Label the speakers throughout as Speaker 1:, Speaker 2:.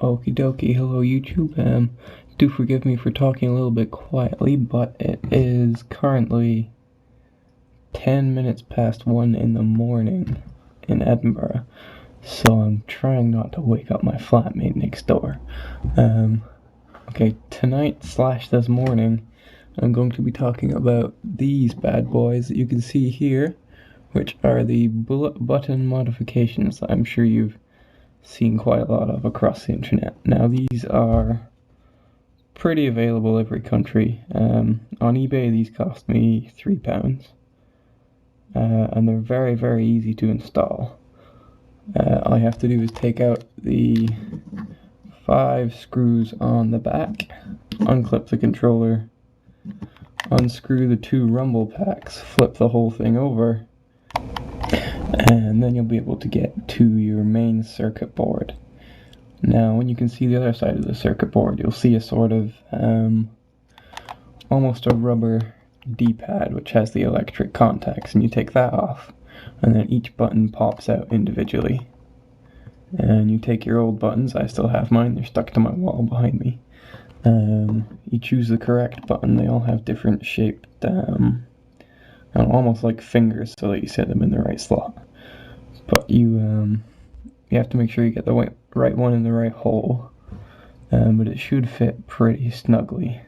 Speaker 1: Okie dokie, hello YouTube. Do forgive me for talking a little bit quietly, but it is currently 10 minutes past 1 in the morning in Edinburgh, so I'm trying not to wake up my flatmate next door. Okay, tonight / this morning, I'm going to be talking about these bad boys that you can see here, which are the bullet button modifications that I'm sure you've seen quite a lot of across the internet. Now these are pretty available every country. On eBay these cost me £3, and they're very, very easy to install. All I have to do is take out the 5 screws on the back, unclip the controller, unscrew the 2 rumble packs, flip the whole thing over, and then you'll be able to get to your main circuit board. Now when you can see the other side of the circuit board, you'll see a sort of almost a rubber D-pad which has the electric contacts, and you take that off and then each button pops out individually. And you take your old buttons, I still have mine, they're stuck to my wall behind me. You choose the correct button. They all have different shaped almost like fingers, so that you set them in the right slot. But you have to make sure you get the right one in the right hole, but it should fit pretty snugly.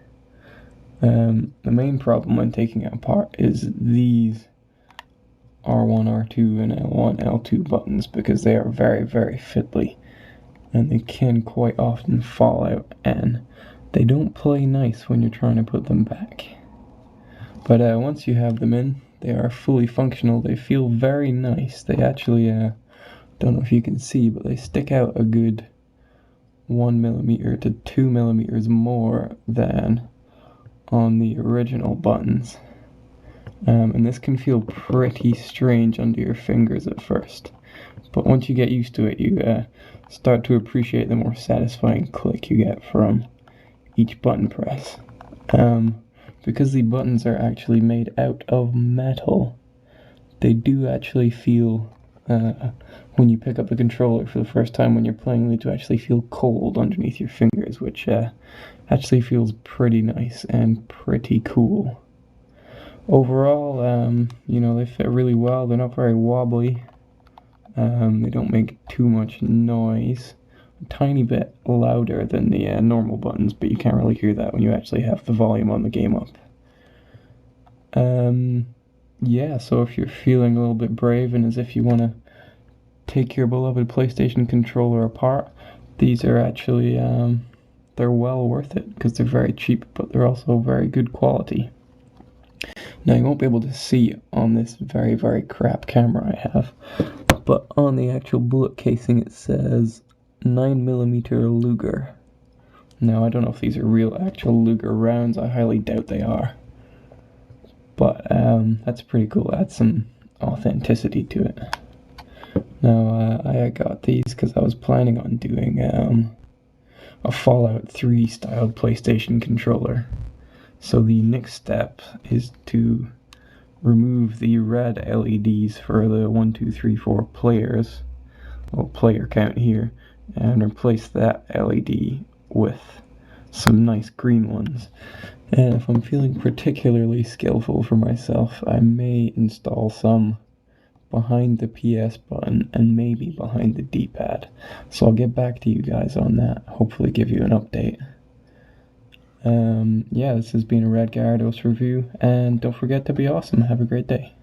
Speaker 1: The main problem when taking it apart is these R1, R2, and L1, L2 buttons, because they are very, very fiddly, and they can quite often fall out, and they don't play nice when you're trying to put them back. But once you have them in, they are fully functional. They feel very nice. They actually, don't know if you can see, but they stick out a good 1mm to 2mm more than on the original buttons. And this can feel pretty strange under your fingers at first, but once you get used to it, you start to appreciate the more satisfying click you get from each button press. Because the buttons are actually made out of metal, they do actually feel, when you pick up the controller for the first time when you're playing, they do actually feel cold underneath your fingers, which actually feels pretty nice and pretty cool. Overall, they fit really well. They're not very wobbly. They don't make too much noise. A tiny bit louder than the normal buttons, but you can't really hear that when you actually have the volume on the game up. Yeah, so if you're feeling a little bit brave and as if you want to take your beloved PlayStation controller apart, these are actually, they're well worth it, because they're very cheap, but they're also very good quality. Now you won't be able to see on this very, very crap camera I have, but on the actual bullet casing it says 9mm Luger. Now I don't know if these are real actual Luger rounds, I highly doubt they are. But that's pretty cool, adds some authenticity to it. Now I got these because I was planning on doing a Fallout 3 styled PlayStation controller. So the next step is to remove the red LEDs for the 1, 2, 3, 4 players, player count here, and replace that LED with some nice green ones. And if I'm feeling particularly skillful for myself, I may install some behind the PS button and maybe behind the D-pad. So I'll get back to you guys on that, hopefully give you an update. Yeah, this has been a Red Gyarados review, and don't forget to be awesome. Have a great day.